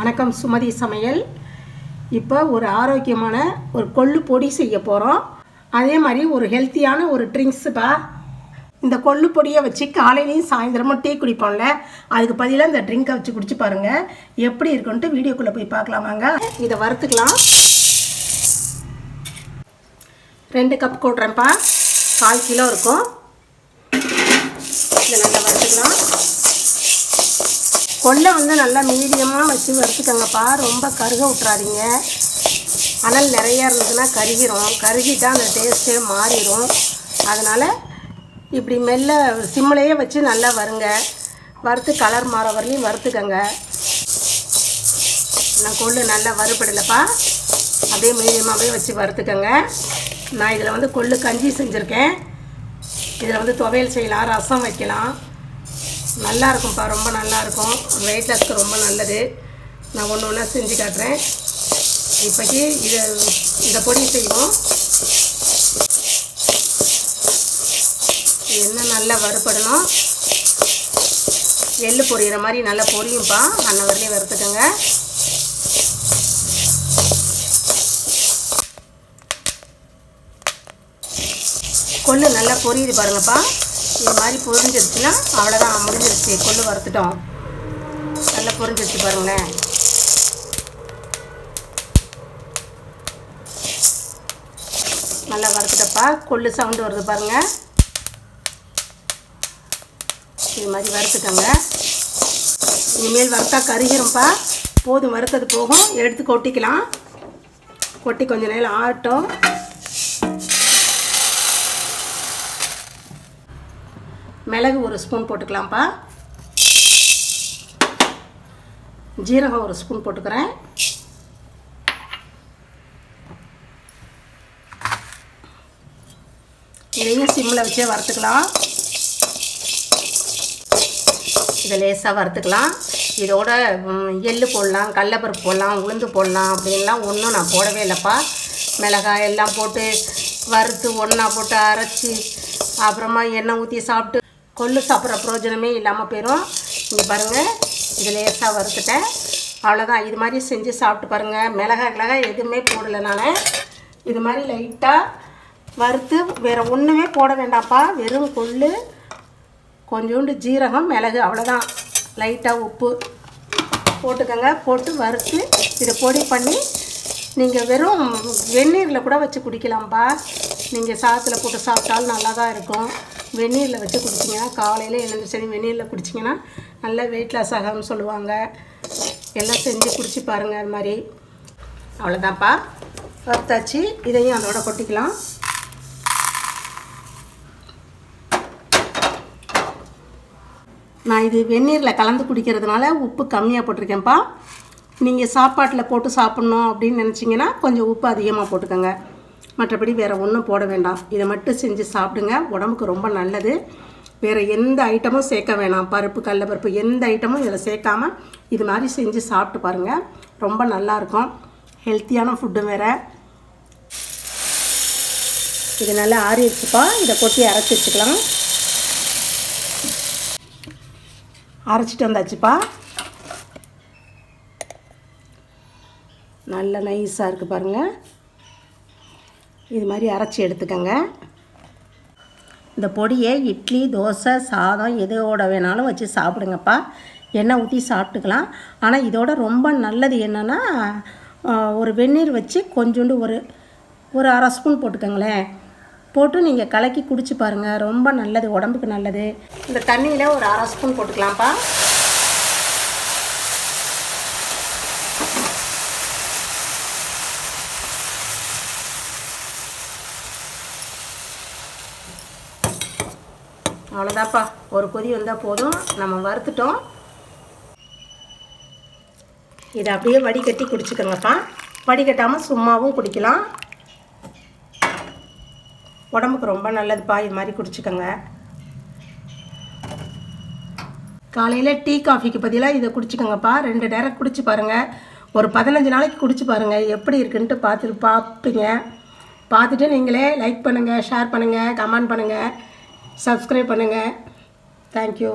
வணக்கம் சுமதி சமையல். இப்போ ஒரு ஆரோக்கியமான ஒரு கொள்ளு பொடி செய்ய போகிறோம். அதே மாதிரி ஒரு ஹெல்த்தியான ஒரு ட்ரிங்க்ஸுப்பா. இந்த கொள்ளு பொடியை வச்சு காலையிலையும் சாயந்தரமும் டீ குடிப்போம்ல, அதுக்கு பதிலாக இந்த ட்ரிங்கை வச்சு குடிச்சு பாருங்கள் எப்படி இருக்குன்ட்டு வீடியோக்குள்ளே போய் பார்க்கலாம் வாங்க. இதை வறுத்துக்கலாம். 2 கப் போடுறேன்ப்பா, 1/4 கிலோ இருக்கும். இதை நல்லா வறுத்துக்கலாம். கொள்ளை நல்லா மீடியமாக வச்சு வறுத்துக்கங்கப்பா, ரொம்ப கருக விட்றாதீங்க. அனல் நிறையா இருந்ததுன்னா கருகிட்டால் அந்த டேஸ்ட்டே மாறிடும். அதனால் இப்படி மெல்ல சிம்மிலையே வச்சு நல்லா வறுங்க. வறுத்து கலர் மாற வரலையும் வறுத்துக்கங்க. நான் கொள்ளு நல்லா வறுபடலைப்பா, அப்படியே மீடியமாகவே வச்சு வறுத்துக்கங்க. நான் இதில் கொள்ளு கஞ்சி செஞ்சுருக்கேன். இதில் துவையல் செய்யலாம், ரசம் வைக்கலாம். நல்லா இருக்கும்ப்பா, ரொம்ப நல்லாயிருக்கும். வெயிட் லாஸ்க்கு ரொம்ப நல்லது. நான் ஒன்று ஒன்றா செஞ்சு காட்டுறேன். இப்போக்கி இந்த பொடி செய்வோம். என்ன நல்லா வறுபடணும். எள்ளு பொரியிற மாதிரி நல்லா பொரியும்ப்பா, நல்ல வரலையும் வறுத்துக்கோங்க. கொள்ளு நல்லா பொரியுது பாருங்கப்பா. இது மாதிரி பொரிஞ்சிருச்சுன்னா அவ்வளோதான், முடிஞ்சிருச்சு. கொள்ளு வறுத்துட்டோம், நல்லா பொரிஞ்சிருச்சு பாருங்களேன். நல்லா வறுத்துட்டப்பா, கொள்ளு சவுண்டு வருது பாருங்கள். இது மாதிரி வறுத்துக்கோங்க. இனிமேல் வறுத்தா கருகிரும்ப்பா. போதும், வறுத்தது போகும், எடுத்து கொட்டிக்கலாம். கொட்டி கொஞ்சம் நேரம் ஆகட்டும். மிளகு 1 ஸ்பூன் போட்டுக்கலாம்ப்பா. ஜீரகம் 1 ஸ்பூன் போட்டுக்கிறேன். இதையும் சிம்மில் வச்சே வறுத்துக்கலாம். இதை லேசாக வறுத்துக்கலாம். இதோட எள்ளு போடலாம், கடலைப்பருப்பு போடலாம், உளுந்து போடலாம். அப்படின்லாம் ஒன்றும் நான் போடவே இல்லைப்பா. மிளகாய் எல்லாம் போட்டு வறுத்து ஒன்றா போட்டு அரைச்சி அப்புறமா எண்ணெய் ஊற்றி சாப்பிட்டு கொள்ளு சாப்பிட்ற பிரயோஜனமே இல்லாமல் போயிடும். இங்கே பாருங்கள், இது லேசாக வறுத்துட்டேன், அவ்வளோதான். இது மாதிரி செஞ்சு சாப்பிட்டு பாருங்கள். மிளகாய் எதுவுமே போடலை நான். இது மாதிரி லைட்டாக வறுத்து வேறு ஒன்றுமே போட வேண்டாம்ப்பா. வெறும் கொள்ளு, கொஞ்சோண்டு ஜீரகம், மிளகு, அவ்வளோதான். லைட்டாக உப்பு போட்டுக்கோங்க. போட்டு வறுத்து இதை பொடி பண்ணி நீங்கள் வெறும் வெந்நீரில் கூட வச்சு குடிக்கலாம்ப்பா. நீங்கள் சாதத்தில் போட்டு சாப்பிட்டாலும் நல்லா தான் இருக்கும். வெந்நீரில் வச்சு குடிச்சிங்கன்னா, காலையில் எழுந்திரிச்சது வெந்நீரில் குடிச்சிங்கன்னா நல்லா வெயிட் லாஸ் ஆகும்னு சொல்லுவாங்க. எல்லாம் செஞ்சு குடிச்சு பாருங்கள். அது மாதிரி அவ்வளோதான்ப்பா, வறுத்தாச்சு. இதையும் அதோட கொட்டிக்கலாம். நான் இது வெந்நீரில் கலந்து குடிக்கிறதுனால உப்பு கம்மியாக போட்டிருக்கேன்ப்பா. நீங்கள் சாப்பாட்டில் போட்டு சாப்பிட்ணும் அப்படின்னு நினச்சிங்கன்னா கொஞ்சம் உப்பு அதிகமாக போட்டுக்கோங்க. மற்றபடி வேறு ஒன்றும் போட வேண்டாம். இதை மட்டும் செஞ்சு சாப்பிடுங்க, உடம்புக்கு ரொம்ப நல்லது. வேறு எந்த ஐட்டமும் சேர்க்க வேணாம். பருப்பு, கடலைப்பருப்பு எந்த ஐட்டமும் இதில் சேர்க்காமல் இது மாதிரி செஞ்சு சாப்பிட்டு பாருங்கள், ரொம்ப நல்லாயிருக்கும். ஹெல்த்தியான ஃபுட்டு வேறு. இது நல்லா ஆறிடுச்சுப்பா. இதை கொட்டி அரைச்சி வச்சுக்கலாம். அரைச்சிட்டு வந்தாச்சுப்பா. நல்ல நைஸாக இருக்குது பாருங்கள். இது மாதிரி அரைச்சி எடுத்துக்கோங்க. இந்த பொடியை இட்லி, தோசை, சாதம் எதோட வேணாலும் வச்சு சாப்பிடுங்கப்பா. எண்ணெய் ஊற்றி சாப்பிட்டுக்கலாம். ஆனால் இதோட ரொம்ப நல்லது என்னென்னா, ஒரு வெந்நீர் வச்சு கொஞ்சோண்டு ஒரு அரை ஸ்பூன் போட்டுக்கோங்களேன். போட்டு நீங்கள் கலக்கி குடிச்சு பாருங்கள், ரொம்ப நல்லது, உடம்புக்கு நல்லது. இந்த தண்ணியில் ஒரு அரை ஸ்பூன் போட்டுக்கலாம்ப்பா. அவ்வளோதான்ப்பா, ஒரு கொதி வந்தால் போதும். நம்ம வறுத்துட்டோம். இதை அப்படியே வடிகட்டி குடிச்சுக்கோங்கப்பா. வடிகட்டாமல் சும்மாவும் குடிக்கலாம், உடம்புக்கு ரொம்ப நல்லதுப்பா. இது மாதிரி குடிச்சுக்கோங்க. காலையில் டீ காஃபிக்கு பதிலாக இதை குடிச்சுக்கோங்கப்பா. 2 நேரம் குடிச்சு பாருங்கள். ஒரு 15 நாளைக்கு குடிச்சு பாருங்கள், எப்படி இருக்குன்ட்டு பார்ப்பீங்க. பார்த்துட்டு நீங்களே லைக் பண்ணுங்கள், ஷேர் பண்ணுங்கள், கமெண்ட் பண்ணுங்கள், சப்ஸ்கிரைப் பண்ணுங்கள். தேங்க்யூ.